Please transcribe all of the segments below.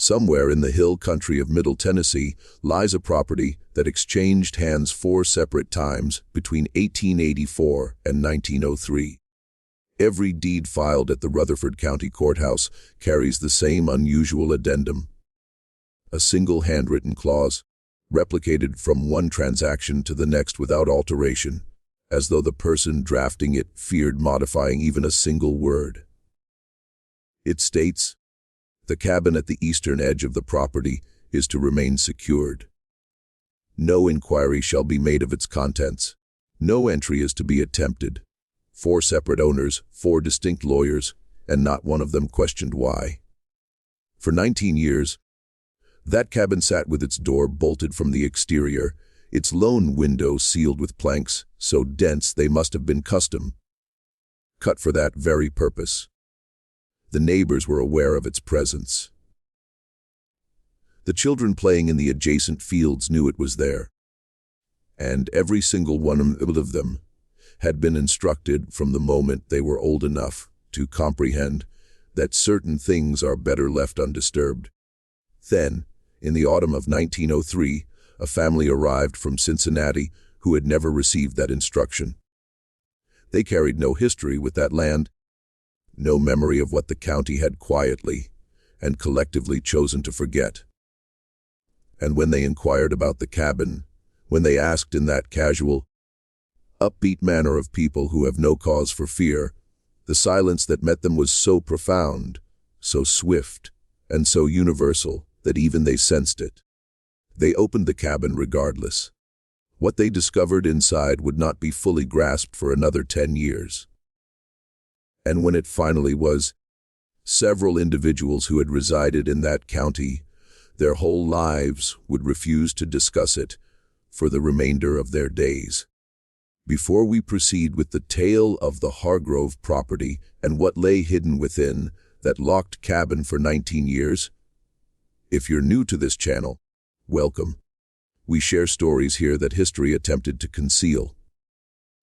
Somewhere in the hill country of Middle Tennessee lies a property that exchanged hands 4 separate times between 1884 and 1903. Every deed filed at the Rutherford County Courthouse carries the same unusual addendum. A single handwritten clause, replicated from one transaction to the next without alteration, as though the person drafting it feared modifying even a single word. It states, "The cabin at the eastern edge of the property is to remain secured. No inquiry shall be made of its contents. No entry is to be attempted. 4 separate owners, 4 distinct lawyers, and not one of them questioned why." For 19 years, that cabin sat with its door bolted from the exterior, its lone window sealed with planks so dense they must have been custom cut for that very purpose. The neighbors were aware of its presence. The children playing in the adjacent fields knew it was there, and every single one of them had been instructed from the moment they were old enough to comprehend that certain things are better left undisturbed. Then, in the autumn of 1903, a family arrived from Cincinnati who had never received that instruction. They carried no history with that land, no memory of what the county had quietly and collectively chosen to forget. And when they inquired about the cabin, when they asked in that casual, upbeat manner of people who have no cause for fear, the silence that met them was so profound, so swift, and so universal that even they sensed it. They opened the cabin regardless. What they discovered inside would not be fully grasped for another 10 years. And when it finally was, several individuals who had resided in that county their whole lives would refuse to discuss it for the remainder of their days. Before we proceed with the tale of the Hargrove property and what lay hidden within that locked cabin for 19 years, if you're new to this channel, welcome. We share stories here that history attempted to conceal.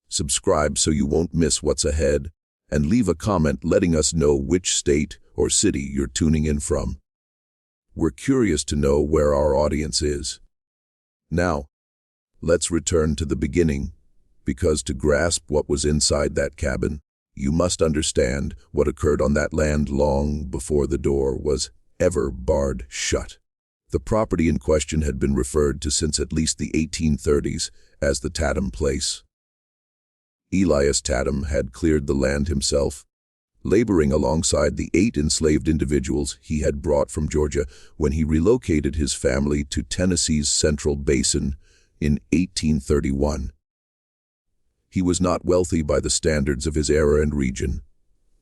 Subscribe so you won't miss what's ahead, and leave a comment letting us know which state or city you're tuning in from. We're curious to know where our audience is. Now, let's return to the beginning, because to grasp what was inside that cabin, you must understand what occurred on that land long before the door was ever barred shut. The property in question had been referred to since at least the 1830s as the Tatum Place. Elias Tatum had cleared the land himself, laboring alongside the 8 enslaved individuals he had brought from Georgia when he relocated his family to Tennessee's Central Basin in 1831. He was not wealthy by the standards of his era and region,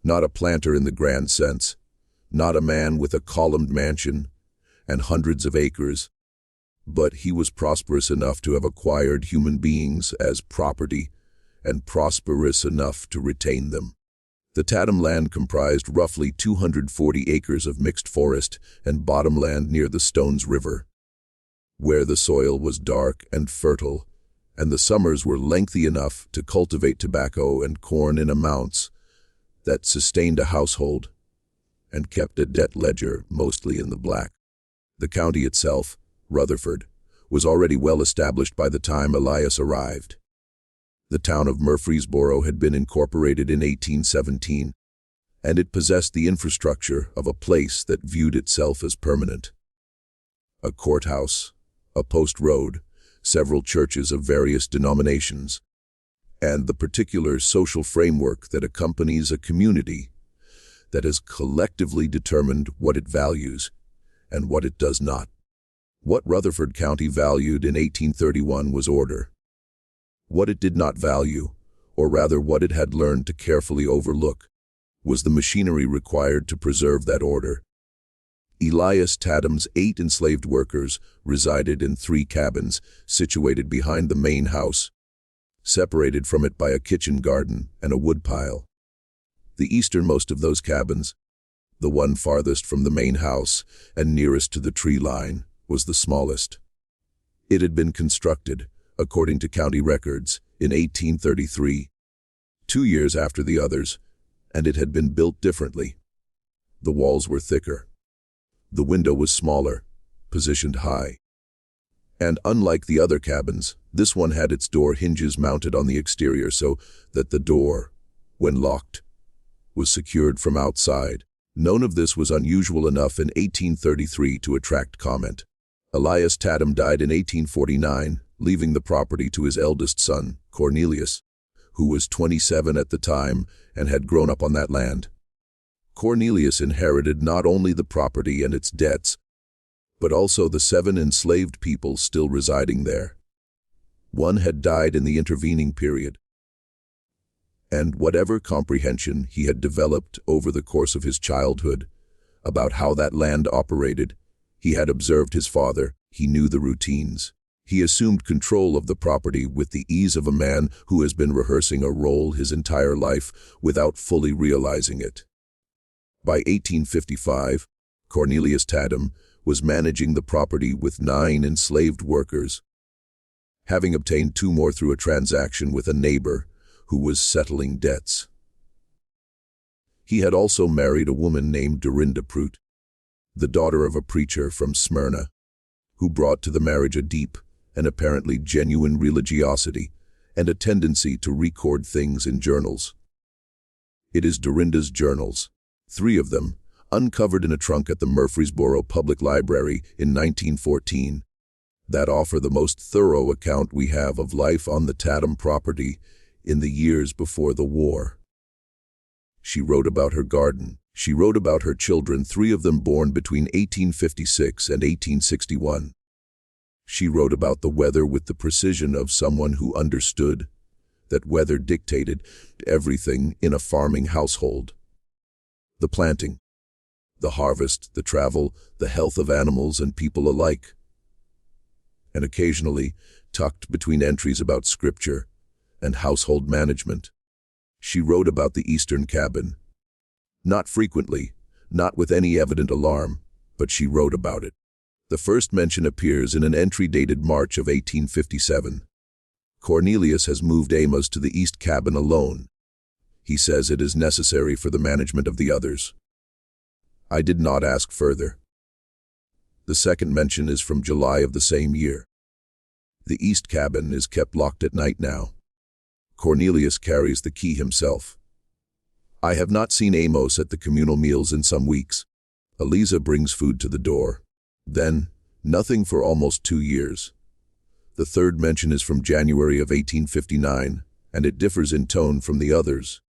not a planter in the grand sense, not a man with a columned mansion and hundreds of acres, but he was prosperous enough to have acquired human beings as property and prosperous enough to retain them. The Tatum land comprised roughly 240 acres of mixed forest and bottomland near the Stones River, where the soil was dark and fertile, and the summers were lengthy enough to cultivate tobacco and corn in amounts that sustained a household and kept a debt ledger mostly in the black. The county itself, Rutherford, was already well established by the time Elias arrived. The town of Murfreesboro had been incorporated in 1817, and it possessed the infrastructure of a place that viewed itself as permanent. A courthouse, a post road, several churches of various denominations, and the particular social framework that accompanies a community that has collectively determined what it values and what it does not. What Rutherford County valued in 1831 was order. What it did not value, or rather what it had learned to carefully overlook, was the machinery required to preserve that order. Elias Tatum's 8 enslaved workers resided in 3 cabins situated behind the main house, separated from it by a kitchen garden and a woodpile. The easternmost of those cabins, the one farthest from the main house and nearest to the tree line, was the smallest. It had been constructed, according to county records, in 1833, 2 years after the others, and it had been built differently. The walls were thicker. The window was smaller, positioned high. And unlike the other cabins, this one had its door hinges mounted on the exterior so that the door, when locked, was secured from outside. None of this was unusual enough in 1833 to attract comment. Elias Taddem died in 1849, leaving the property to his eldest son, Cornelius, who was 27 at the time and had grown up on that land. Cornelius inherited not only the property and its debts, but also the 7 enslaved people still residing there. One had died in the intervening period. And whatever comprehension he had developed over the course of his childhood about how that land operated, he had observed his father, he knew the routines. He assumed control of the property with the ease of a man who has been rehearsing a role his entire life without fully realizing it. By 1855, Cornelius Taddem was managing the property with 9 enslaved workers, having obtained 2 more through a transaction with a neighbor who was settling debts. He had also married a woman named Dorinda Prout, the daughter of a preacher from Smyrna, who brought to the marriage a deep and apparently genuine religiosity and a tendency to record things in journals. It is Dorinda's journals, 3 of them, uncovered in a trunk at the Murfreesboro Public Library in 1914, that offer the most thorough account we have of life on the Taddem property in the years before the war. She wrote about her garden. She wrote about her children, 3 of them born between 1856 and 1861. She wrote about the weather with the precision of someone who understood that weather dictated everything in a farming household. The planting, the harvest, the travel, the health of animals and people alike. And occasionally, tucked between entries about scripture and household management, she wrote about the Eastern cabin. Not frequently, not with any evident alarm, but she wrote about it. The first mention appears in an entry dated March of 1857. Cornelius has moved Amos to the East cabin alone. He says it is necessary for the management of the others. I did not ask further. The second mention is from July of the same year. The East cabin is kept locked at night now. Cornelius carries the key himself. I have not seen Amos at the communal meals in some weeks. Eliza brings food to the door. Then, nothing for almost 2 years. The third mention is from January of 1859, and it differs in tone from the others.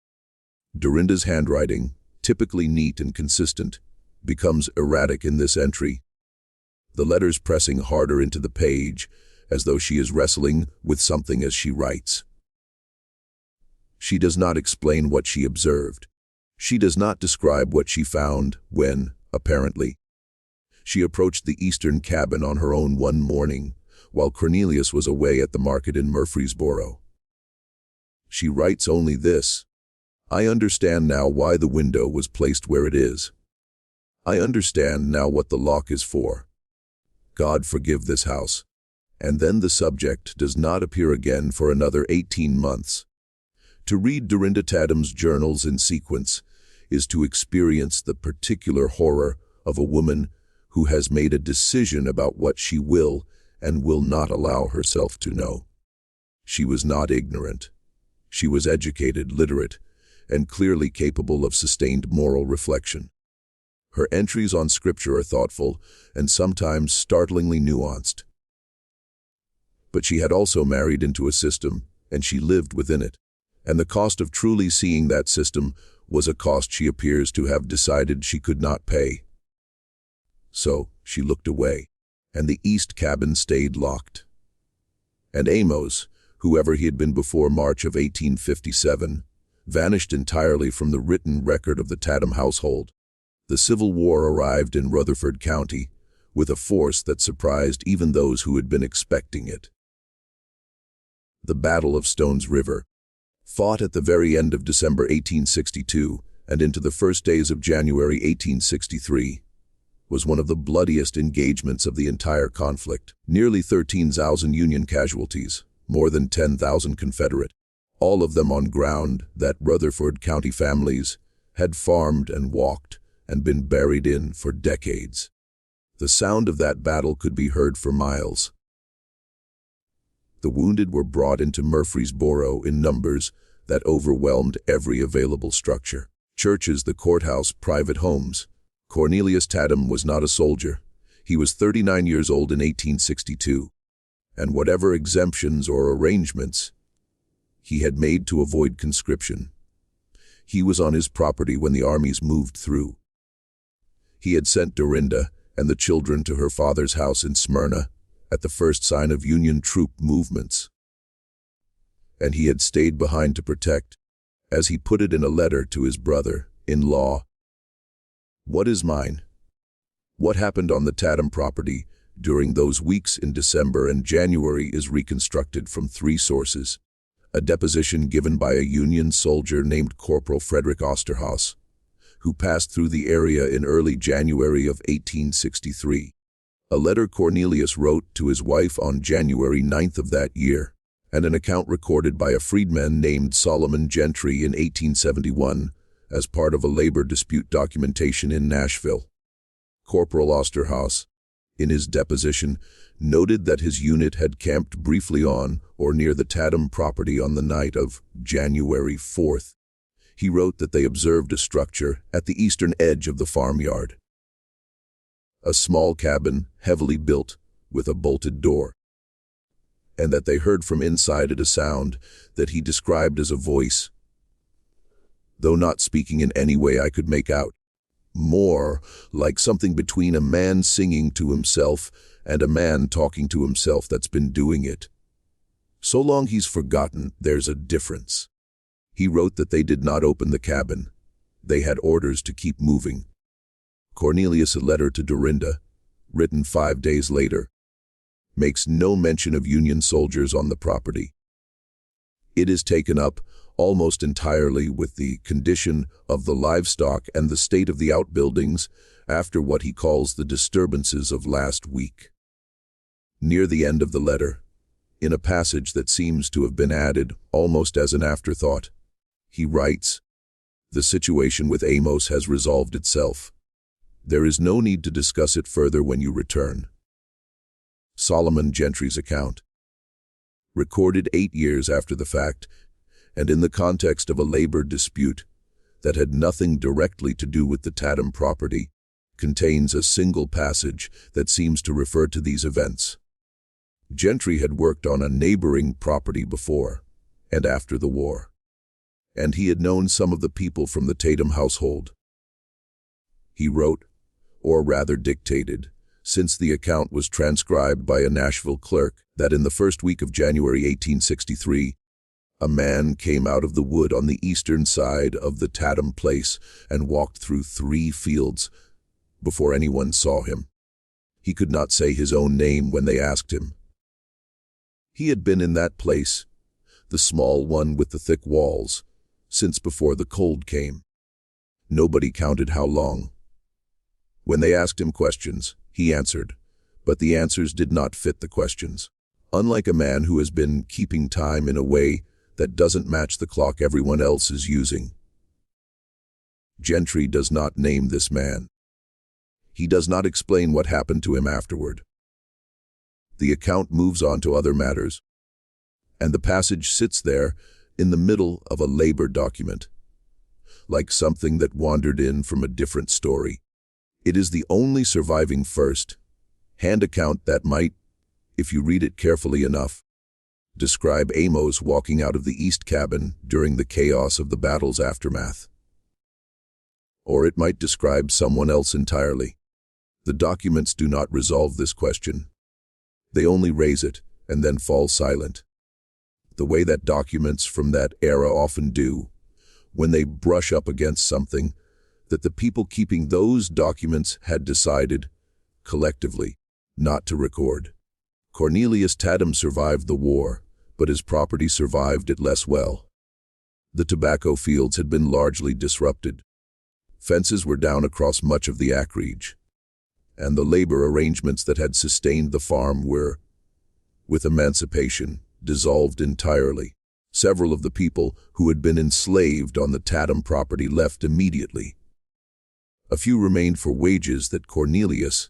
Dorinda's handwriting, typically neat and consistent, becomes erratic in this entry, the letters pressing harder into the page, as though she is wrestling with something as she writes. She does not explain what she observed. She does not describe what she found when, apparently, she approached the Eastern cabin on her own one morning, while Cornelius was away at the market in Murfreesboro. She writes only this: I understand now why the window was placed where it is. I understand now what the lock is for. God forgive this house. And then the subject does not appear again for another 18 months. To read Dorinda Taddem's journals in sequence is to experience the particular horror of a woman who has made a decision about what she will and will not allow herself to know. She was not ignorant. She was educated, literate, and clearly capable of sustained moral reflection. Her entries on scripture are thoughtful and sometimes startlingly nuanced. But she had also married into a system, and she lived within it. And the cost of truly seeing that system was a cost she appears to have decided she could not pay. So she looked away, and the East cabin stayed locked. And Amos, whoever he had been before March of 1857, vanished entirely from the written record of the Taddem household. The Civil War arrived in Rutherford County with a force that surprised even those who had been expecting it. The Battle of Stones River, fought at the very end of December 1862 and into the first days of January 1863, was one of the bloodiest engagements of the entire conflict. Nearly 13,000 Union casualties, more than 10,000 Confederate, all of them on ground that Rutherford County families had farmed and walked and been buried in for decades. The sound of that battle could be heard for miles. The wounded were brought into Murfreesboro in numbers that overwhelmed every available structure. Churches, the courthouse, private homes. Cornelius Tatum was not a soldier. He was 39 years old in 1862, and whatever exemptions or arrangements he had made to avoid conscription, he was on his property when the armies moved through. He had sent Dorinda and the children to her father's house in Smyrna at the first sign of Union troop movements, and he had stayed behind to protect, as he put it in a letter to his brother-in-law. What is mine? What happened on the Tatum property during those weeks in December and January is reconstructed from three sources. A deposition given by a Union soldier named Corporal Frederick Osterhaus, who passed through the area in early January of 1863. A letter Cornelius wrote to his wife on January 9th of that year, and an account recorded by a freedman named Solomon Gentry in 1871 as part of a labor dispute documentation in Nashville. Corporal Osterhaus, in his deposition, noted that his unit had camped briefly on or near the Tatum property on the night of January 4th. He wrote that they observed a structure at the eastern edge of the farmyard. A small cabin, heavily built, with a bolted door, and that they heard from inside it a sound that he described as a voice, though not speaking in any way I could make out, more like something between a man singing to himself and a man talking to himself that's been doing it. So long he's forgotten, there's a difference. He wrote that they did not open the cabin. They had orders to keep moving. Cornelius' letter to Dorinda, written 5 days later, makes no mention of Union soldiers on the property. It is taken up almost entirely with the condition of the livestock and the state of the outbuildings after what he calls the disturbances of last week. Near the end of the letter, in a passage that seems to have been added almost as an afterthought, he writes, "The situation with Amos has resolved itself. There is no need to discuss it further when you return." Solomon Gentry's account, recorded 8 years after the fact, and in the context of a labor dispute that had nothing directly to do with the Tatum property, contains a single passage that seems to refer to these events. Gentry had worked on a neighboring property before and after the war, and he had known some of the people from the Tatum household. He wrote, or rather dictated, since the account was transcribed by a Nashville clerk, that in the first week of January 1863, a man came out of the wood on the eastern side of the Tatum place and walked through 3 fields before anyone saw him. He could not say his own name when they asked him. He had been in that place, the small one with the thick walls, since before the cold came. Nobody counted how long. When they asked him questions, he answered, but the answers did not fit the questions. Unlike a man who has been keeping time in a way that doesn't match the clock everyone else is using. Gentry does not name this man. He does not explain what happened to him afterward. The account moves on to other matters, and the passage sits there in the middle of a labor document, like something that wandered in from a different story. It is the only surviving first-hand account that might, if you read it carefully enough, describe Amos walking out of the east cabin during the chaos of the battle's aftermath. Or it might describe someone else entirely. The documents do not resolve this question. They only raise it and then fall silent, the way that documents from that era often do, when they brush up against something that the people keeping those documents had decided, collectively, not to record. Cornelius Tatum survived the war, but his property survived it less well. The tobacco fields had been largely disrupted. Fences were down across much of the acreage, and the labor arrangements that had sustained the farm were, with emancipation, dissolved entirely. Several of the people who had been enslaved on the Tatum property left immediately. A few remained for wages that Cornelius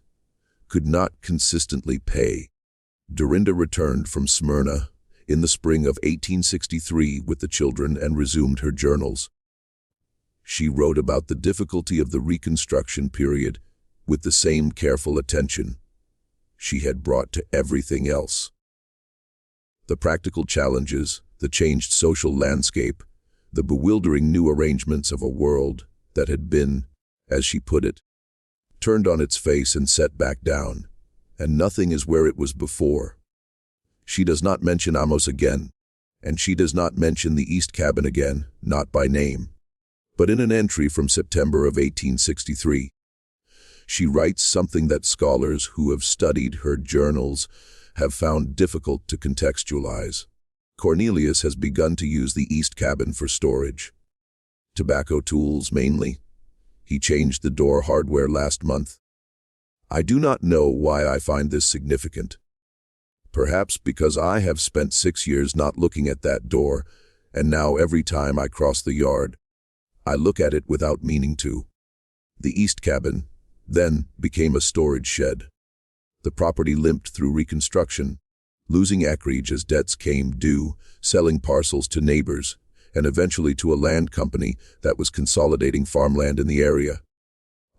could not consistently pay. Dorinda returned from Smyrna in the spring of 1863 with the children and resumed her journals. She wrote about the difficulty of the Reconstruction period with the same careful attention she had brought to everything else. The practical challenges, the changed social landscape, the bewildering new arrangements of a world that had been, as she put it, turned on its face and set back down, and nothing is where it was before. She does not mention Amos again, and she does not mention the East Cabin again, not by name, but in an entry from September of 1863. She writes something that scholars who have studied her journals have found difficult to contextualize. Cornelius has begun to use the East Cabin for storage. Tobacco tools mainly. He changed the door hardware last month. I do not know why I find this significant. Perhaps because I have spent 6 years not looking at that door, and now every time I cross the yard, I look at it without meaning to. The East Cabin, then, became a storage shed. The property limped through reconstruction, losing acreage as debts came due, selling parcels to neighbors, and eventually to a land company that was consolidating farmland in the area.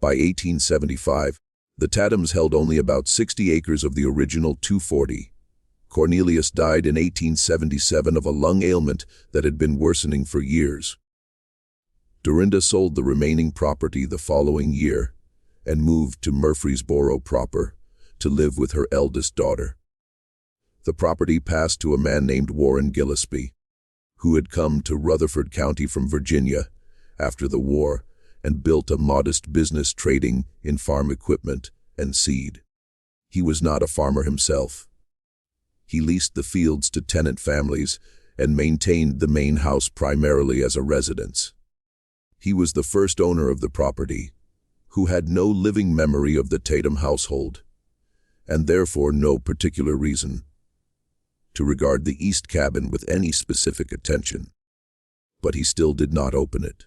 By 1875, the Taddams held only about 60 acres of the original 240. Cornelius died in 1877 of a lung ailment that had been worsening for years. Dorinda sold the remaining property the following year and moved to Murfreesboro proper to live with her eldest daughter. The property passed to a man named Warren Gillespie, who had come to Rutherford County from Virginia after the war and built a modest business trading in farm equipment and seed. He was not a farmer himself. He leased the fields to tenant families and maintained the main house primarily as a residence. He was the first owner of the property, who had no living memory of the Tatum household, and therefore no particular reason to regard the East Cabin with any specific attention. But he still did not open it.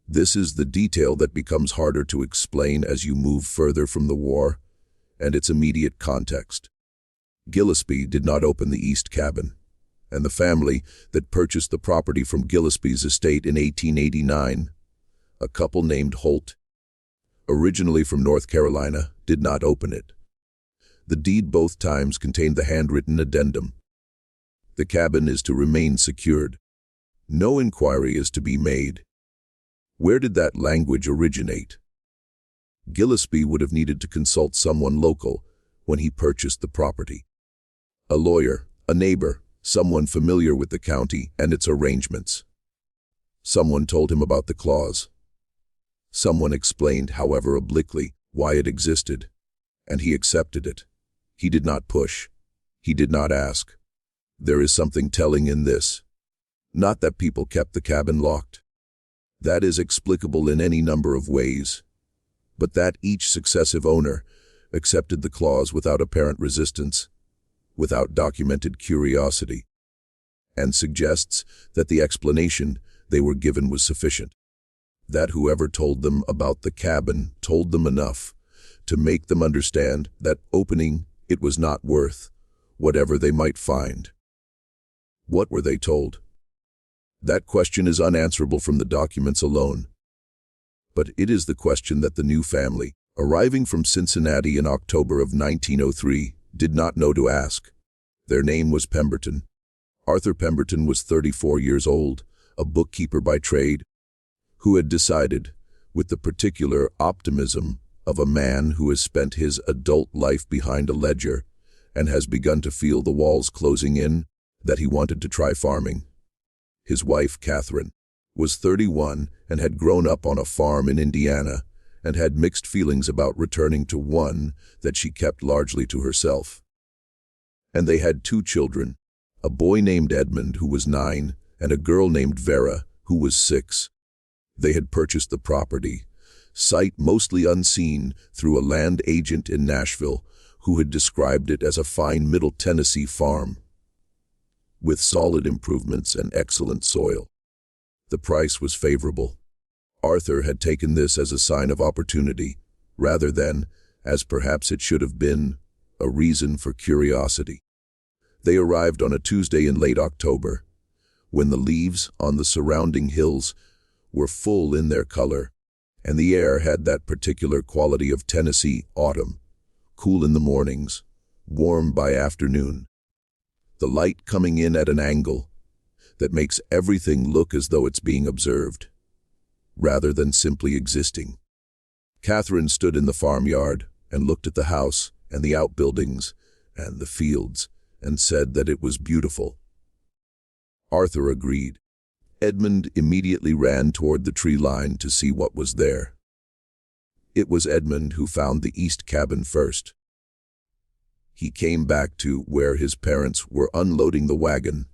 This is the detail that becomes harder to explain as you move further from the war and its immediate context. Gillespie did not open the East Cabin, and the family that purchased the property from Gillespie's estate in 1889, a couple named Holt, originally from North Carolina, did not open it. The deed both times contained the handwritten addendum. The cabin is to remain secured. No inquiry is to be made. Where did that language originate? Gillespie would have needed to consult someone local when he purchased the property. A lawyer, a neighbor, someone familiar with the county and its arrangements. Someone told him about the clause. Someone explained, however obliquely, why it existed, and he accepted it. He did not push. He did not ask. There is something telling in this. Not that people kept the cabin locked. That is explicable in any number of ways, but that each successive owner accepted the clause without apparent resistance, without documented curiosity, and suggests that the explanation they were given was sufficient. That whoever told them about the cabin told them enough to make them understand that opening it was not worth whatever they might find. What were they told? That question is unanswerable from the documents alone. But it is the question that the new family, arriving from Cincinnati in October of 1903, did not know to ask. Their name was Pemberton. Arthur Pemberton was 34 years old, a bookkeeper by trade, who had decided, with the particular optimism of a man who has spent his adult life behind a ledger and has begun to feel the walls closing in, that he wanted to try farming. His wife, Catherine, was 31 and had grown up on a farm in Indiana and had mixed feelings about returning to one that she kept largely to herself. And they had 2 children, a boy named Edmund, who was 9, and a girl named Vera, who was 6. They had purchased the property, sight mostly unseen, through a land agent in Nashville who had described it as a fine Middle Tennessee farm, with solid improvements and excellent soil. The price was favorable. Arthur had taken this as a sign of opportunity, rather than as perhaps it should have been, a reason for curiosity. They arrived on a Tuesday in late October, when the leaves on the surrounding hills were full in their color, and the air had that particular quality of Tennessee autumn, cool in the mornings, warm by afternoon. The light coming in at an angle that makes everything look as though it's being observed, rather than simply existing. Catherine stood in the farmyard and looked at the house and the outbuildings and the fields and said that it was beautiful. Arthur agreed. Edmund immediately ran toward the tree line to see what was there. It was Edmund who found the east cabin first. He came back to where his parents were unloading the wagon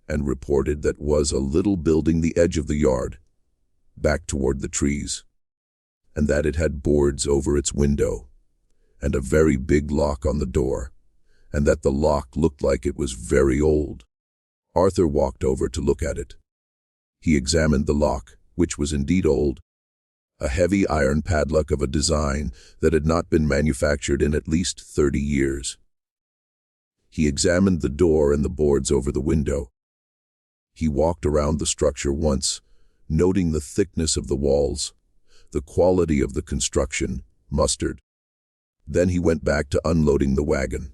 and reported that was a little building the edge of the yard, back toward the trees, and that it had boards over its window and a very big lock on the door, and that the lock looked like it was very old. Arthur walked over to look at it. He examined the lock, which was indeed old, a heavy iron padlock of a design that had not been manufactured in at least 30 years. He examined the door and the boards over the window. He walked around the structure once, noting the thickness of the walls, the quality of the construction, mustard. Then he went back to unloading the wagon.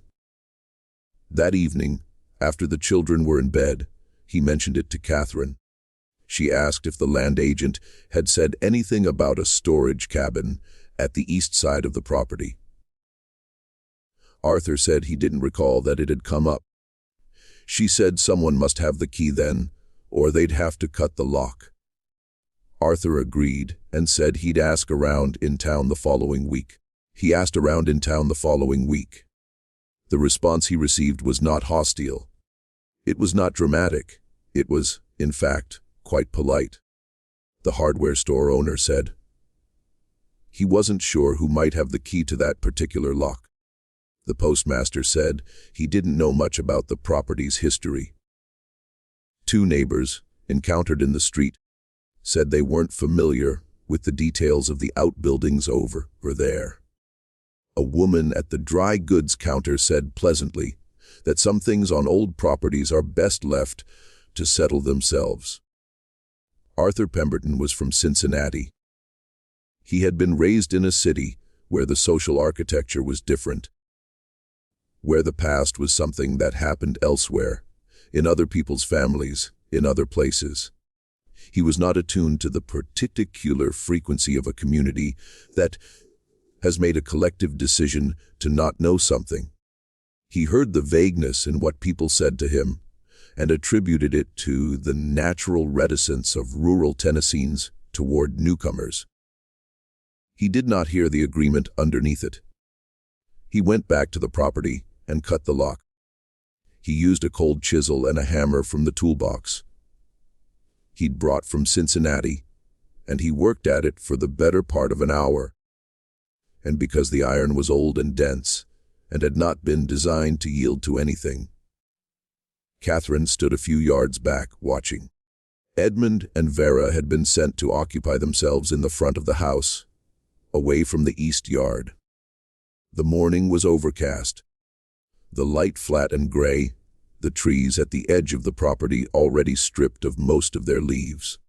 That evening, after the children were in bed, he mentioned it to Catherine. She asked if the land agent had said anything about a storage cabin at the east side of the property. Arthur said he didn't recall that it had come up. She said someone must have the key then, or they'd have to cut the lock. Arthur agreed and said he'd ask around in town the following week. He asked around in town the following week. The response he received was not hostile. It was not dramatic. It was, in fact, quite polite. The hardware store owner said he wasn't sure who might have the key to that particular lock. The postmaster said he didn't know much about the property's history. Two neighbors, encountered in the street, said they weren't familiar with the details of the outbuildings over there. A woman at the dry goods counter said pleasantly that some things on old properties are best left to settle themselves. Arthur Pemberton was from Cincinnati. He had been raised in a city where the social architecture was different, where the past was something that happened elsewhere, in other people's families, in other places. He was not attuned to the particular frequency of a community that has made a collective decision to not know something. He heard the vagueness in what people said to him and attributed it to the natural reticence of rural Tennesseans toward newcomers. He did not hear the agreement underneath it. He went back to the property and cut the lock. He used a cold chisel and a hammer from the toolbox he'd brought from Cincinnati, and he worked at it for the better part of an hour. And because the iron was old and dense, and had not been designed to yield to anything, Catherine stood a few yards back, watching. Edmund and Vera had been sent to occupy themselves in the front of the house, away from the east yard. The morning was overcast, the light flat and gray, the trees at the edge of the property already stripped of most of their leaves.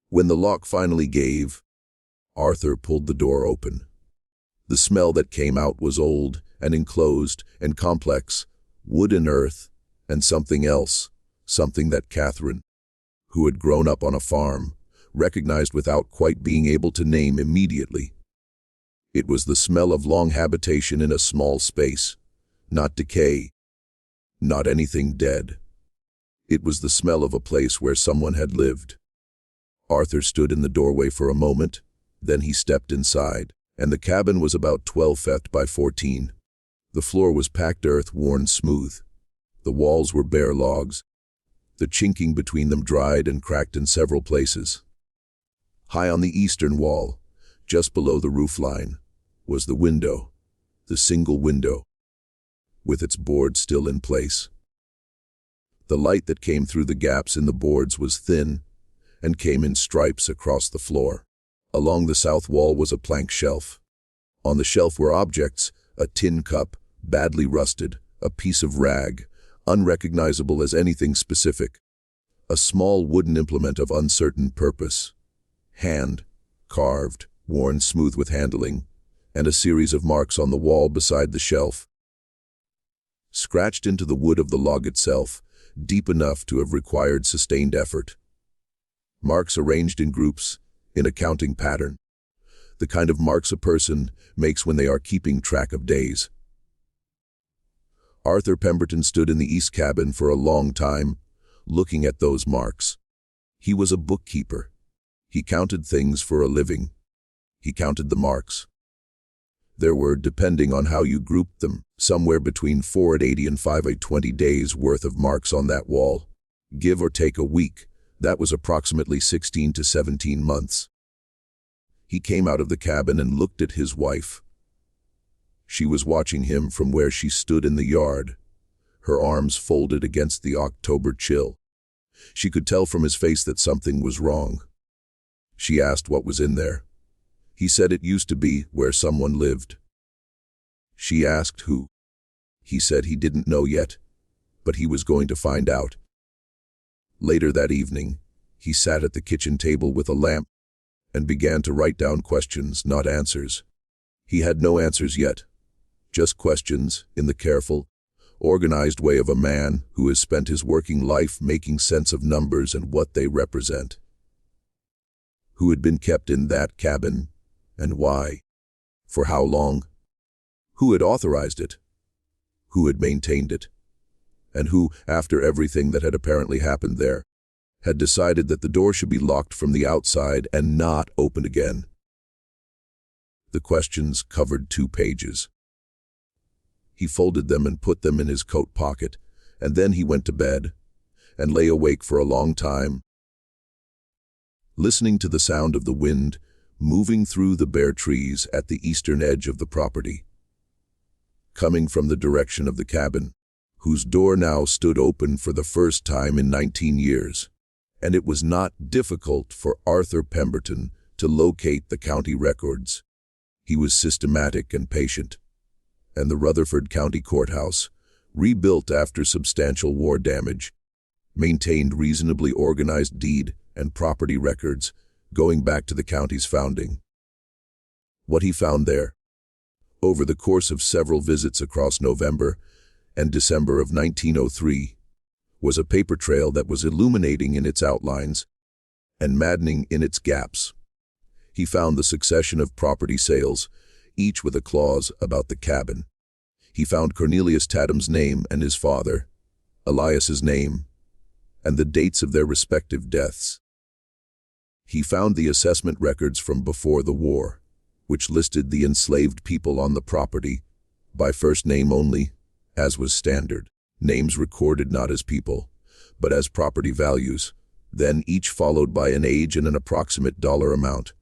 When the lock finally gave, Arthur pulled the door open. The smell that came out was old and enclosed and complex, wood and earth, and something else, something that Catherine, who had grown up on a farm, recognized without quite being able to name immediately. It was the smell of long habitation in a small space, not decay, not anything dead. It was the smell of a place where someone had lived. Arthur stood in the doorway for a moment, then he stepped inside, and the cabin was about 12 feet by 14. The floor was packed earth worn smooth. The walls were bare logs, the chinking between them dried and cracked in several places. High on the eastern wall, just below the roof line, was the window, the single window, with its board still in place. The light that came through the gaps in the boards was thin and came in stripes across the floor. Along the south wall was a plank shelf. On the shelf were objects: a tin cup, badly rusted, a piece of rag, unrecognizable as anything specific, a small wooden implement of uncertain purpose, hand, carved, worn smooth with handling, and a series of marks on the wall beside the shelf, scratched into the wood of the log itself, deep enough to have required sustained effort. Marks arranged in groups, in a counting pattern, the kind of marks a person makes when they are keeping track of days. Arthur Pemberton stood in the east cabin for a long time, looking at those marks. He was a bookkeeper. He counted things for a living. He counted the marks. There were, depending on how you grouped them, somewhere between 480 and 520 days worth of marks on that wall. Give or take a week, that was approximately 16 to 17 months. He came out of the cabin and looked at his wife. She was watching him from where she stood in the yard, her arms folded against the October chill. She could tell from his face that something was wrong. She asked what was in there. He said it used to be where someone lived. She asked who. He said he didn't know yet, but he was going to find out. Later that evening, he sat at the kitchen table with a lamp and began to write down questions, not answers. He had no answers yet, just questions in the careful, organized way of a man who has spent his working life making sense of numbers and what they represent. Who had been kept in that cabin, and why? For how long? Who had authorized it? Who had maintained it? And who, after everything that had apparently happened there, had decided that the door should be locked from the outside and not opened again? The questions covered 2 pages. He folded them and put them in his coat pocket, and then he went to bed and lay awake for a long time, listening to the sound of the wind moving through the bare trees at the eastern edge of the property, coming from the direction of the cabin, whose door now stood open for the first time in 19 years. And it was not difficult for Arthur Pemberton to locate the county records. He was systematic and patient. And the Rutherford County Courthouse, rebuilt after substantial war damage, maintained reasonably organized deed and property records going back to the county's founding. What he found there, over the course of several visits across November and December of 1903, was a paper trail that was illuminating in its outlines and maddening in its gaps. He found the succession of property sales, each with a clause about the cabin. He found Cornelius Tatum's name and his father, Elias's name, and the dates of their respective deaths. He found the assessment records from before the war, which listed the enslaved people on the property by first name only, as was standard. Names recorded not as people, but as property values, then each followed by an age and an approximate dollar amount.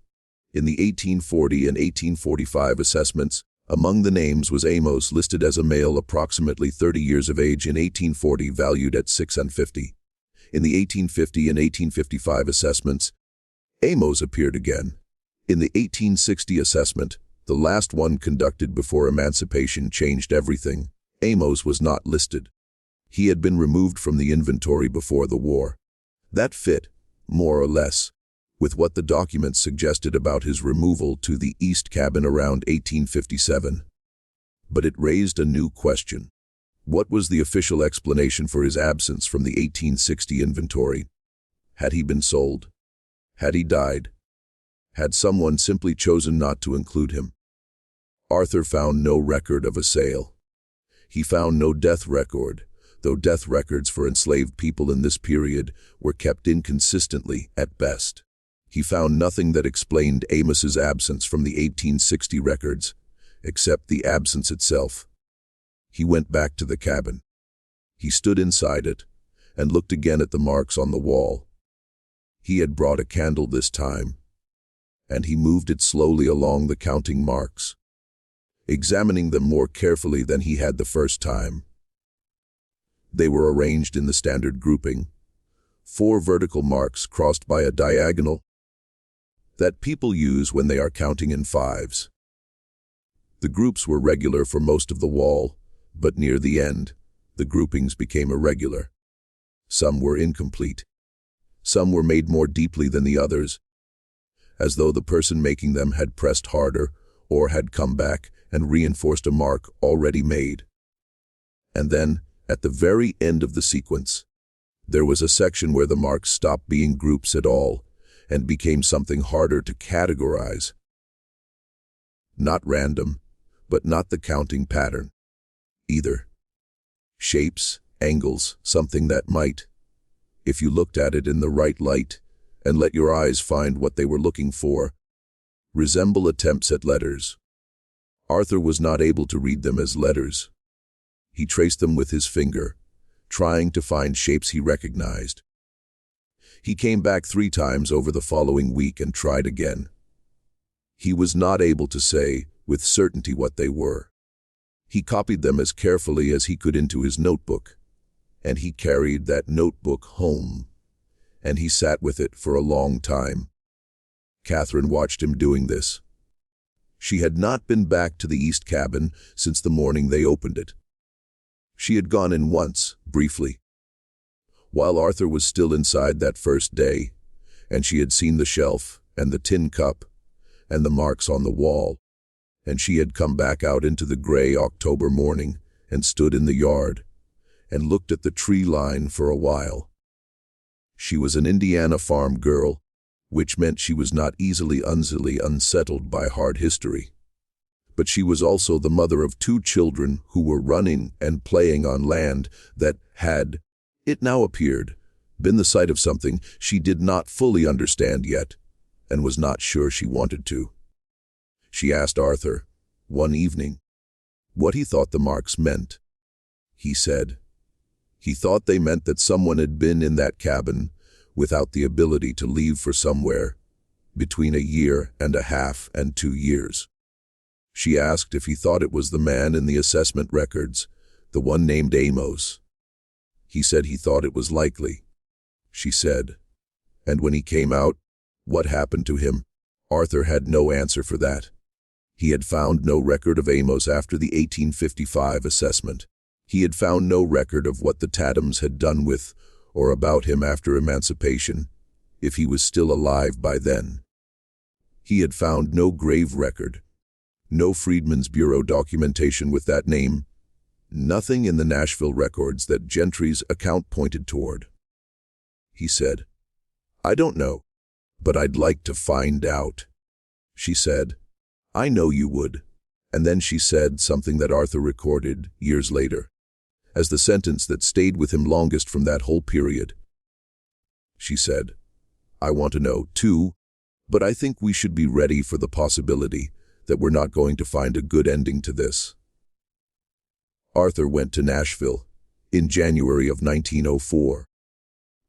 In the 1840 and 1845 assessments, among the names was Amos, listed as a male approximately 30 years of age in 1840, valued at $650. In the 1850 and 1855 assessments, Amos appeared again. In the 1860 assessment, the last one conducted before emancipation changed everything. Amos was not listed. He had been removed from the inventory before the war. That fit, more or less, with what the documents suggested about his removal to the east cabin around 1857. But it raised a new question. What was the official explanation for his absence from the 1860 inventory? Had he been sold? Had he died? Had someone simply chosen not to include him? Arthur found no record of a sale. He found no death record, though death records for enslaved people in this period were kept inconsistently at best. He found nothing that explained Amos's absence from the 1860 records, except the absence itself. He went back to the cabin. He stood inside it and looked again at the marks on the wall. He had brought a candle this time, and he moved it slowly along the counting marks, examining them more carefully than he had the first time. They were arranged in the standard grouping, 4 vertical marks crossed by a diagonal that people use when they are counting in fives. The groups were regular for most of the wall, but near the end, the groupings became irregular. Some were incomplete. Some were made more deeply than the others, as though the person making them had pressed harder or had come back and reinforced a mark already made. And then, at the very end of the sequence, there was a section where the marks stopped being groups at all and became something harder to categorize. Not random, but not the counting pattern either. Shapes, angles, something that might, if you looked at it in the right light and let your eyes find what they were looking for, resemble attempts at letters. Arthur was not able to read them as letters. He traced them with his finger, trying to find shapes he recognized. He came back 3 times over the following week and tried again. He was not able to say with certainty what they were. He copied them as carefully as he could into his notebook, and he carried that notebook home, and he sat with it for a long time. Catherine watched him doing this. She had not been back to the east cabin since the morning they opened it. She had gone in once, briefly, while Arthur was still inside that first day, and she had seen the shelf and the tin cup and the marks on the wall, and she had come back out into the gray October morning and stood in the yard and looked at the tree line for a while. She was an Indiana farm girl, which meant she was not easily unsettled by hard history. But she was also the mother of 2 children who were running and playing on land that had, it now appeared, been the site of something she did not fully understand yet, and was not sure she wanted to. She asked Arthur, one evening, what he thought the marks meant. He said he thought they meant that someone had been in that cabin without the ability to leave for somewhere between 1.5 years and 2 years. She asked if he thought it was the man in the assessment records, the one named Amos. He said he thought it was likely. She said, and when he came out, what happened to him? Arthur had no answer for that. He had found no record of Amos after the 1855 assessment. He had found no record of what the Tathams had done with or about him after emancipation, if he was still alive by then. He had found no grave record, no Freedmen's Bureau documentation with that name, nothing in the Nashville records that Gentry's account pointed toward. He said, I don't know, but I'd like to find out. She said, I know you would. And then she said something that Arthur recorded years later, as the sentence that stayed with him longest from that whole period. She said, I want to know, too, but I think we should be ready for the possibility that we're not going to find a good ending to this. Arthur went to Nashville in January of 1904.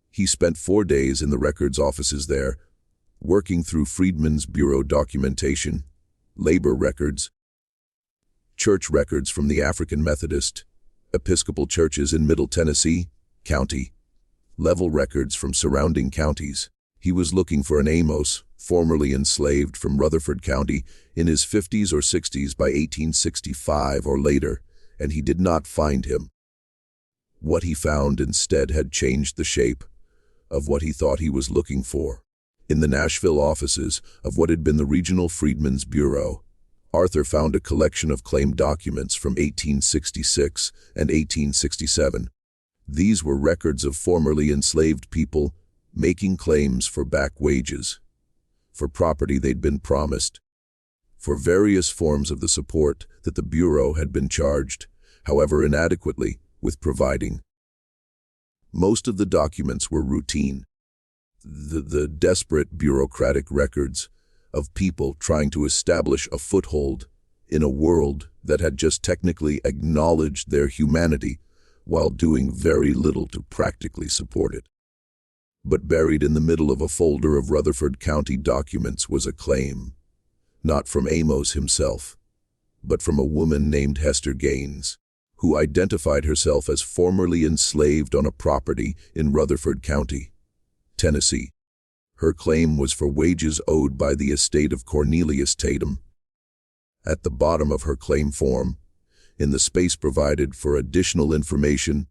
He spent 4 days in the records offices there, working through Freedmen's Bureau documentation, labor records, church records from the African Methodist, Episcopal churches in Middle Tennessee County, level records from surrounding counties. He was looking for an Amos, formerly enslaved from Rutherford County, in his 50s or 60s by 1865 or later, and he did not find him. What he found instead had changed the shape of what he thought he was looking for. In the Nashville offices of what had been the Regional Freedmen's Bureau, Arthur found a collection of claim documents from 1866 and 1867. These were records of formerly enslaved people making claims for back wages, for property they'd been promised, for various forms of the support that the Bureau had been charged, however inadequately, with providing. Most of the documents were routine, the desperate bureaucratic records of people trying to establish a foothold in a world that had just technically acknowledged their humanity while doing very little to practically support it. But buried in the middle of a folder of Rutherford County documents was a claim, not from Amos himself, but from a woman named Hester Gaines, who identified herself as formerly enslaved on a property in Rutherford County, Tennessee. Her claim was for wages owed by the estate of Cornelius Tatum. At the bottom of her claim form, in the space provided for additional information,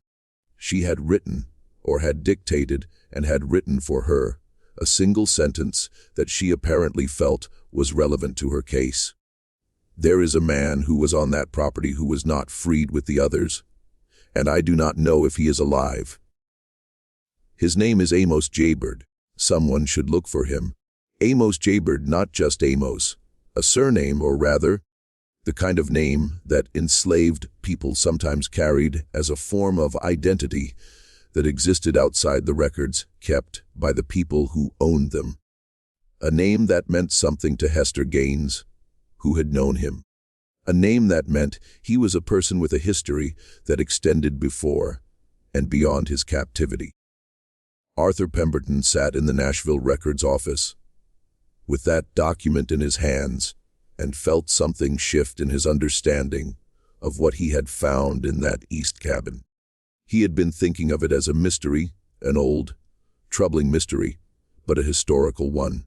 she had written, or had dictated and had written for her, a single sentence that she apparently felt was relevant to her case. There is a man who was on that property who was not freed with the others, and I do not know if he is alive. His name is Amos Jaybird. Someone should look for him. Amos Jaybird, not just Amos, a surname, or rather, the kind of name that enslaved people sometimes carried as a form of identity that existed outside the records kept by the people who owned them. A name that meant something to Hester Gaines, who had known him. A name that meant he was a person with a history that extended before and beyond his captivity. Arthur Pemberton sat in the Nashville Records office with that document in his hands and felt something shift in his understanding of what he had found in that East cabin. He had been thinking of it as a mystery, an old, troubling mystery, but a historical one.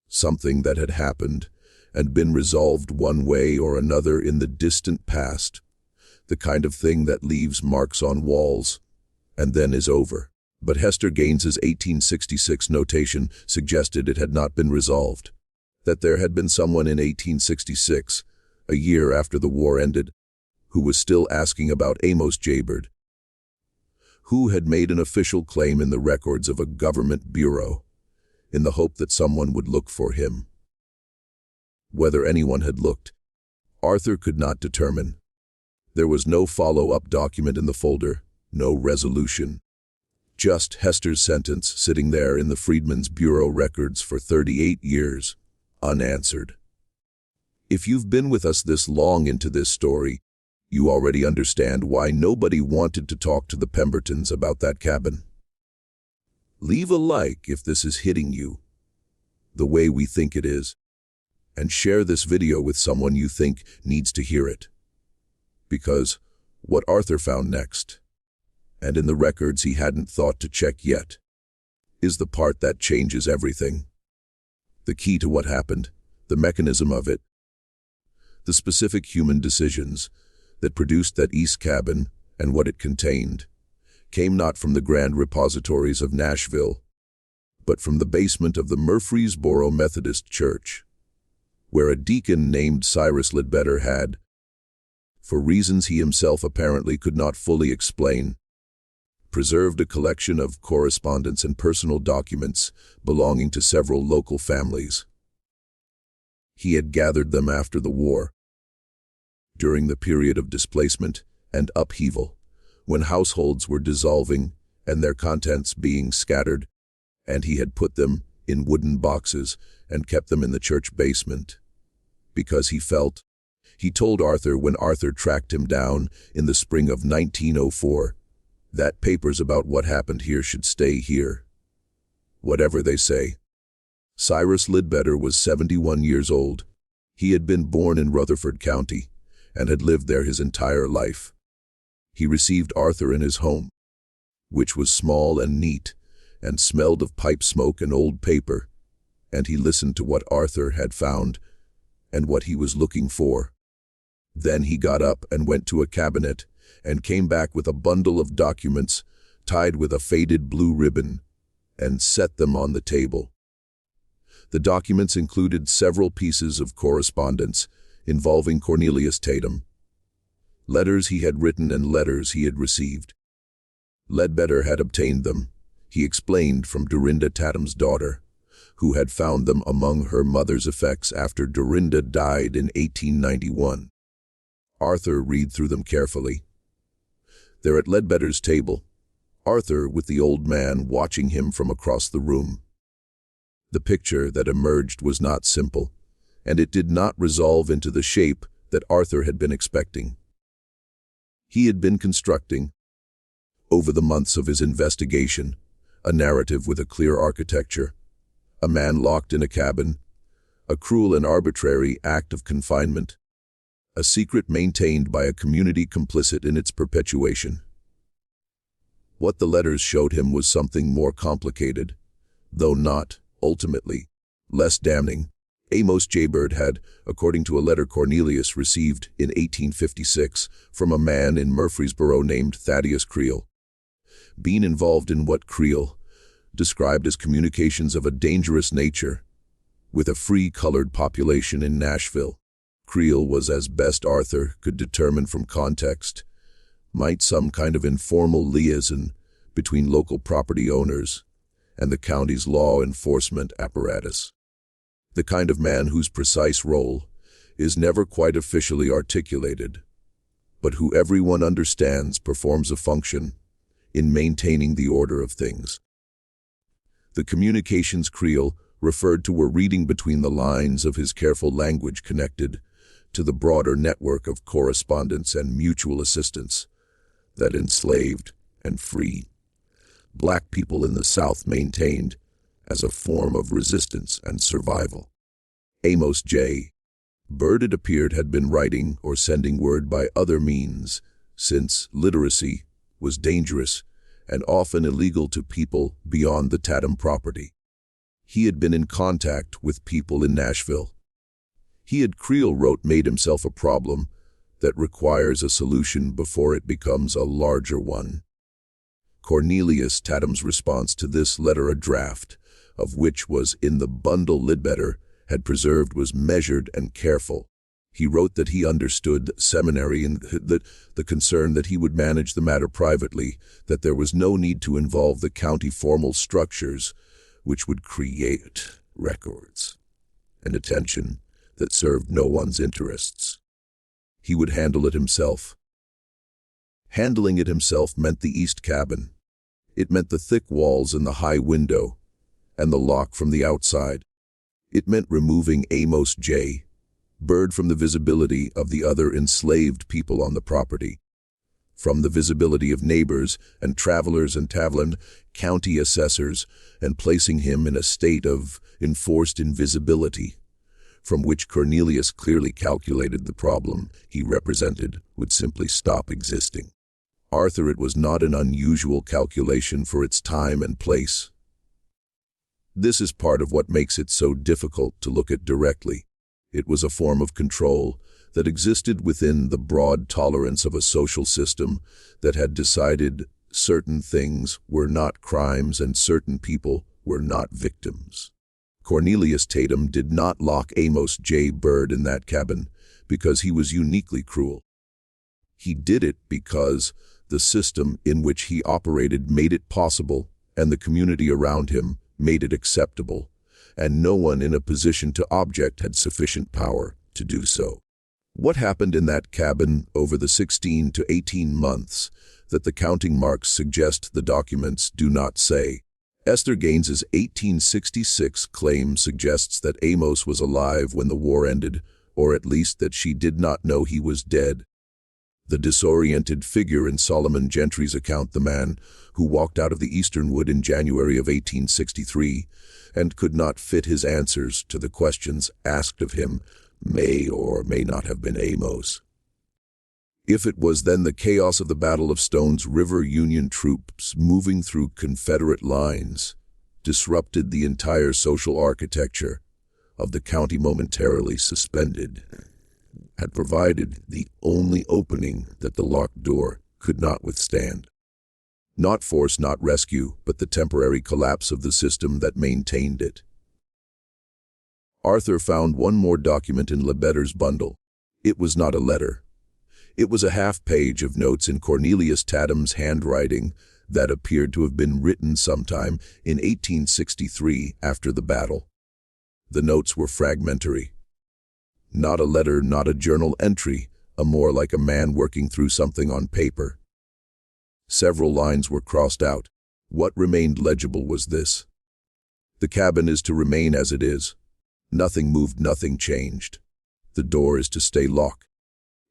Something that had happened and been resolved one way or another in the distant past, the kind of thing that leaves marks on walls and then is over. But Hester Gaines's 1866 notation suggested it had not been resolved, that there had been someone in 1866, a year after the war ended, who was still asking about Amos Jaybird, who had made an official claim in the records of a government bureau, in the hope that someone would look for him. Whether anyone had looked, Arthur could not determine. There was no follow-up document in the folder, no resolution. Just Hester's sentence sitting there in the Freedmen's Bureau records for 38 years, unanswered. If you've been with us this long into this story, you already understand why nobody wanted to talk to the Pembertons about that cabin. Leave a like if this is hitting you the way we think it is, and share this video with someone you think needs to hear it. Because what Arthur found next, and in the records he hadn't thought to check yet, is the part that changes everything. The key to what happened, the mechanism of it, the specific human decisions that produced that East cabin and what it contained, came not from the grand repositories of Nashville, but from the basement of the Murfreesboro Methodist Church, where a deacon named Cyrus Ledbetter had, for reasons he himself apparently could not fully explain, preserved a collection of correspondence and personal documents belonging to several local families. He had gathered them after the war, during the period of displacement and upheaval, when households were dissolving and their contents being scattered, and he had put them in wooden boxes and kept them in the church basement. Because he told Arthur when Arthur tracked him down in the spring of 1904, that papers about what happened here should stay here. Whatever they say. Cyrus Ledbetter was 71 years old. He had been born in Rutherford County and had lived there his entire life. He received Arthur in his home, which was small and neat and smelled of pipe smoke and old paper, and he listened to what Arthur had found and what he was looking for. Then he got up and went to a cabinet and came back with a bundle of documents tied with a faded blue ribbon and set them on the table. The documents included several pieces of correspondence involving Cornelius Tatum, letters he had written and letters he had received. Ledbetter had obtained them, he explained, from Dorinda Tatum's daughter, who had found them among her mother's effects after Dorinda died in 1891. Arthur read through them carefully. There at Ledbetter's table, Arthur with the old man watching him from across the room. The picture that emerged was not simple, and it did not resolve into the shape that Arthur had been expecting. He had been constructing, over the months of his investigation, a narrative with a clear architecture, a man locked in a cabin, a cruel and arbitrary act of confinement, a secret maintained by a community complicit in its perpetuation. What the letters showed him was something more complicated, though not, ultimately, less damning. Amos J. Bird had, according to a letter Cornelius received in 1856 from a man in Murfreesboro named Thaddeus Creel, been involved in what Creel described as communications of a dangerous nature with a free-colored population in Nashville. Creel was, as best Arthur could determine from context, might some kind of informal liaison between local property owners and the county's law enforcement apparatus. The kind of man whose precise role is never quite officially articulated, but who everyone understands performs a function in maintaining the order of things. The communications Creel referred to were reading between the lines of his careful language connected to the broader network of correspondence and mutual assistance that enslaved and free black people in the South maintained as a form of resistance and survival. Amos J. Bird, it appeared, had been writing or sending word by other means, since literacy was dangerous and often illegal to people beyond the Tatum property. He had been in contact with people in Nashville. He had, Creel wrote, made himself a problem that requires a solution before it becomes a larger one. Cornelius Tatum's response to this letter, a draft of which was in the bundle Ledbetter had preserved, was measured and careful. He wrote that he understood the seminary and that the concern that he would manage the matter privately, that there was no need to involve the county formal structures which would create records and attention that served no one's interests. He would handle it himself. Handling it himself meant the east cabin. It meant the thick walls and the high window and the lock from the outside. It meant removing Amos J. Bird from the visibility of the other enslaved people on the property, from the visibility of neighbors and travelers and Tavlin county assessors, and placing him in a state of enforced invisibility, from which Cornelius clearly calculated the problem he represented would simply stop existing. Arthur, it was not an unusual calculation for its time and place. This is part of what makes it so difficult to look at directly. It was a form of control that existed within the broad tolerance of a social system that had decided certain things were not crimes and certain people were not victims. Cornelius Tatum did not lock Amos J. Bird in that cabin because he was uniquely cruel. He did it because the system in which he operated made it possible, and the community around him made it acceptable, and no one in a position to object had sufficient power to do so. What happened in that cabin over the 16 to 18 months that the counting marks suggest the documents do not say? Esther Gaines's 1866 claim suggests that Amos was alive when the war ended, or at least that she did not know he was dead. The disoriented figure in Solomon Gentry's account, the man who walked out of the Eastern Wood in January of 1863 and could not fit his answers to the questions asked of him, may or may not have been Amos. If it was, then the chaos of the Battle of Stones River Union troops moving through Confederate lines disrupted the entire social architecture of the county, momentarily suspended, had provided the only opening that the locked door could not withstand. Not force, not rescue, but the temporary collapse of the system that maintained it. Arthur found one more document in Ledbetter's bundle. It was not a letter. It was a half-page of notes in Cornelius Tatum's handwriting that appeared to have been written sometime in 1863 after the battle. The notes were fragmentary. Not a letter, not a journal entry, more like a man working through something on paper. Several lines were crossed out. What remained legible was this: the cabin is to remain as it is. Nothing moved, nothing changed. The door is to stay locked.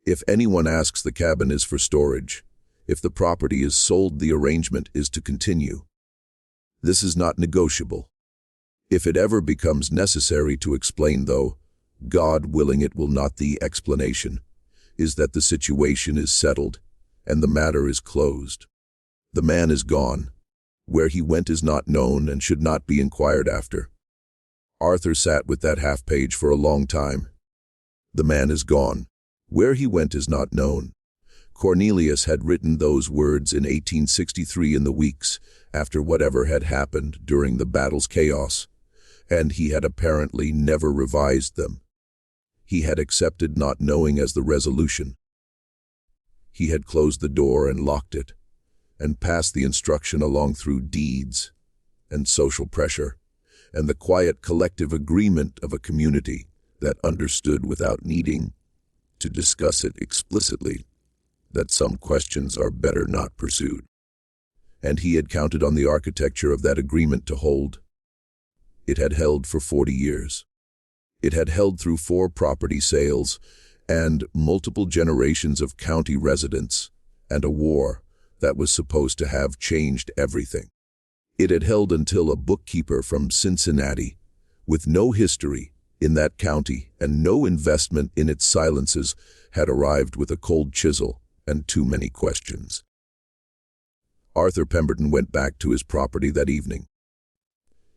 If anyone asks, the cabin is for storage. If the property is sold, the arrangement is to continue. This is not negotiable. If it ever becomes necessary to explain, though, God willing it will not, the explanation is that the situation is settled and the matter is closed. The man is gone. Where he went is not known and should not be inquired after. Arthur sat with that half-page for a long time. The man is gone. Where he went is not known. Cornelius had written those words in 1863 in the weeks after whatever had happened during the battle's chaos, and he had apparently never revised them. He had accepted not knowing as the resolution. He had closed the door and locked it, and passed the instruction along through deeds and social pressure, and the quiet collective agreement of a community that understood without needing to discuss it explicitly that some questions are better not pursued. And he had counted on the architecture of that agreement to hold. It had held for 40 years. It had held through 4 property sales and multiple generations of county residents and a war that was supposed to have changed everything. It had held until a bookkeeper from Cincinnati, with no history in that county and no investment in its silences, had arrived with a cold chisel and too many questions. Arthur Pemberton went back to his property that evening.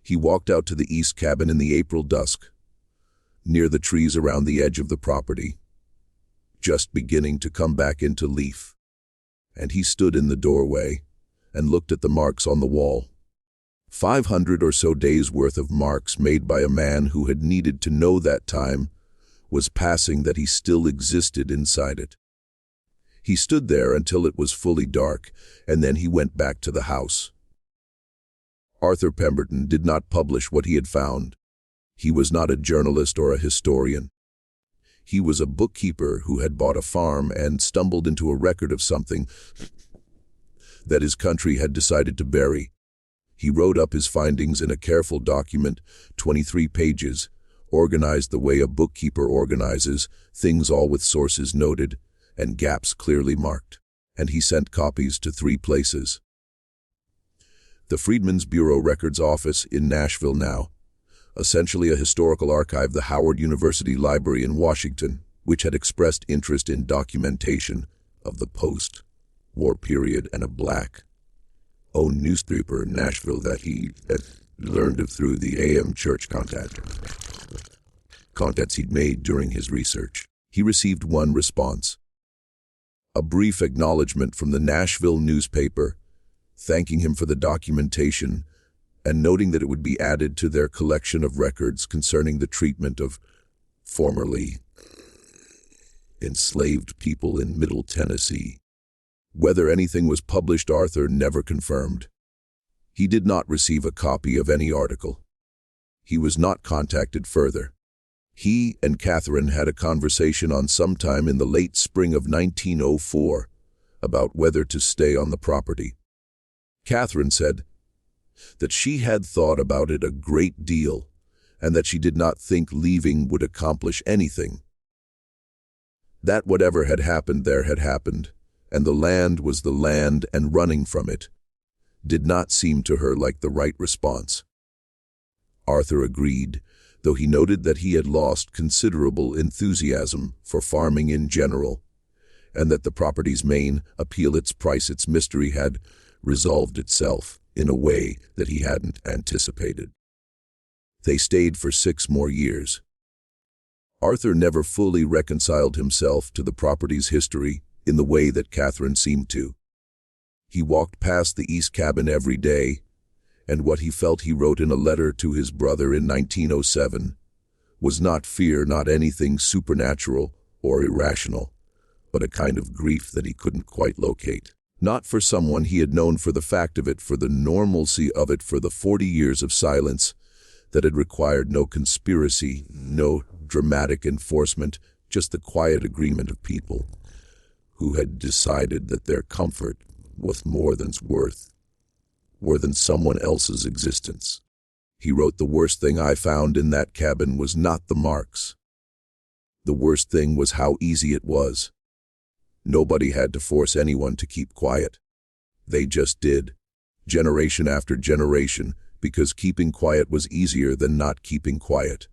He walked out to the east cabin in the April dusk, near the trees around the edge of the property, just beginning to come back into leaf, and he stood in the doorway and looked at the marks on the wall. 500 or so days' worth of marks made by a man who had needed to know that time was passing that he still existed inside it. He stood there until it was fully dark, and then he went back to the house. Arthur Pemberton did not publish what he had found. He was not a journalist or a historian. He was a bookkeeper who had bought a farm and stumbled into a record of something that his country had decided to bury. He wrote up his findings in a careful document, 23 pages, organized the way a bookkeeper organizes, things all with sources noted and gaps clearly marked, and he sent copies to 3 places. The Freedmen's Bureau Records Office in Nashville now, essentially a historical archive, the Howard University Library in Washington, which had expressed interest in documentation of the post-war period, and a black-owned newspaper in Nashville that he had learned of through the AM church contacts he'd made during his research. He received one response, a brief acknowledgement from the Nashville newspaper, thanking him for the documentation and noting that it would be added to their collection of records concerning the treatment of formerly enslaved people in Middle Tennessee. Whether anything was published, Arthur never confirmed. He did not receive a copy of any article. He was not contacted further. He and Catherine had a conversation on sometime in the late spring of 1904 about whether to stay on the property. Catherine said that she had thought about it a great deal and that she did not think leaving would accomplish anything. That whatever had happened there had happened, and the land was the land, and running from it did not seem to her like the right response. Arthur agreed, though he noted that he had lost considerable enthusiasm for farming in general, and that the property's main appeal, its price, its mystery, had resolved itself in a way that he hadn't anticipated. They stayed for 6 more years. Arthur never fully reconciled himself to the property's history in the way that Catherine seemed to. He walked past the east cabin every day, and what he felt, he wrote in a letter to his brother in 1907, was not fear, not anything supernatural or irrational, but a kind of grief that he couldn't quite locate. Not for someone he had known, for the fact of it, for the normalcy of it, for the 40 years of silence that had required no conspiracy, no dramatic enforcement, just the quiet agreement of people who had decided that their comfort was more than someone else's existence. He wrote, "The worst thing I found in that cabin was not the marks. The worst thing was how easy it was. Nobody had to force anyone to keep quiet. They just did, generation after generation, because keeping quiet was easier than not keeping quiet.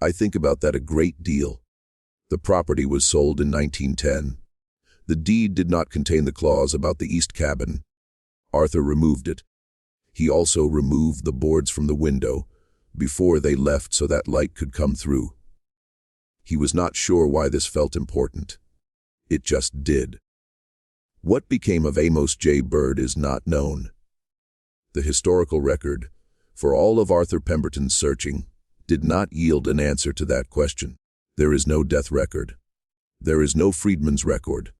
I think about that a great deal." The property was sold in 1910. The deed did not contain the clause about the east cabin. Arthur removed it. He also removed the boards from the window, before they left so that light could come through. He was not sure why this felt important. It just did. What became of Amos J. Bird is not known. The historical record, for all of Arthur Pemberton's searching, did not yield an answer to that question. There is no death record. There is no Freedman's record.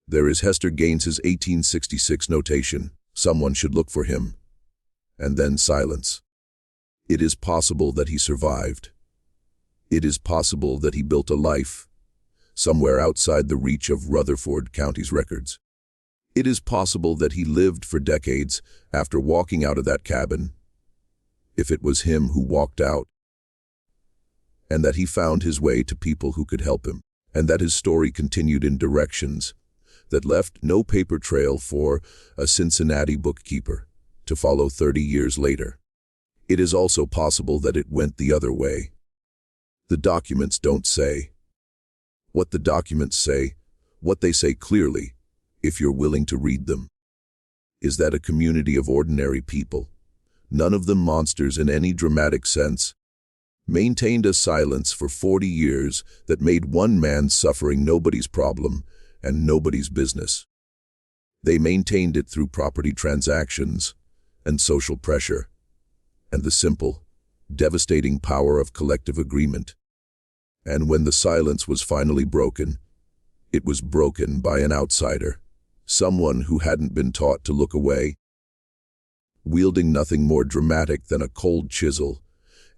There is Hester Gaines's 1866 notation, "Someone should look for him," and then silence. It is possible that he survived. It is possible that he built a life, somewhere outside the reach of Rutherford County's records. It is possible that he lived for decades after walking out of that cabin, if it was him who walked out, and that he found his way to people who could help him, and that his story continued in directions that left no paper trail for a Cincinnati bookkeeper to follow 30 years later. It is also possible that it went the other way. The documents don't say. What the documents say, what they say clearly, if you're willing to read them, is that a community of ordinary people, none of them monsters in any dramatic sense, maintained a silence for 40 years that made one man's suffering nobody's problem and nobody's business. They maintained it through property transactions and social pressure and the simple, devastating power of collective agreement. And when the silence was finally broken, it was broken by an outsider, someone who hadn't been taught to look away, wielding nothing more dramatic than a cold chisel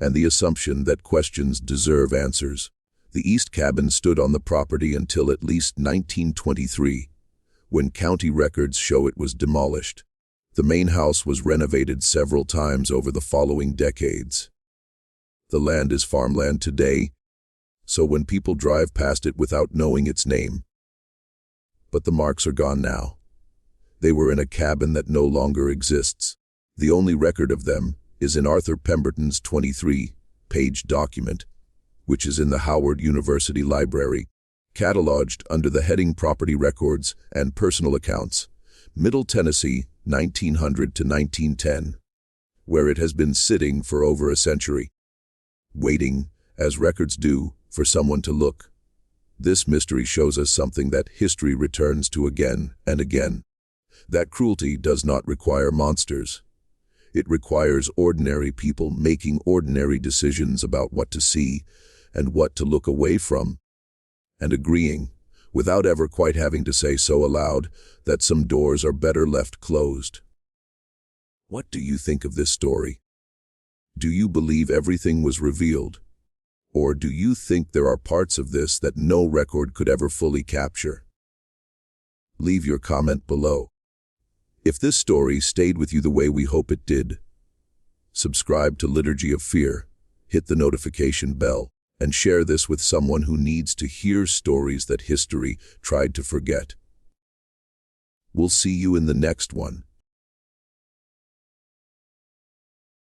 and the assumption that questions deserve answers. The East Cabin stood on the property until at least 1923, when county records show it was demolished. The main house was renovated several times over the following decades. The land is farmland today, so when people drive past it without knowing its name. But the marks are gone now. They were in a cabin that no longer exists. The only record of them is in Arthur Pemberton's 23-page document, which is in the Howard University Library, cataloged under the heading Property Records and Personal Accounts, Middle Tennessee, 1900 to 1910, where it has been sitting for over a century, waiting, as records do, for someone to look. This mystery shows us something that history returns to again and again. That cruelty does not require monsters. It requires ordinary people making ordinary decisions about what to see and what to look away from, and agreeing, without ever quite having to say so aloud, that some doors are better left closed. What do you think of this story? Do you believe everything was revealed? Or do you think there are parts of this that no record could ever fully capture? Leave your comment below. If this story stayed with you the way we hope it did, subscribe to Liturgy of Fear, hit the notification bell, and share this with someone who needs to hear stories that history tried to forget. We'll see you in the next one.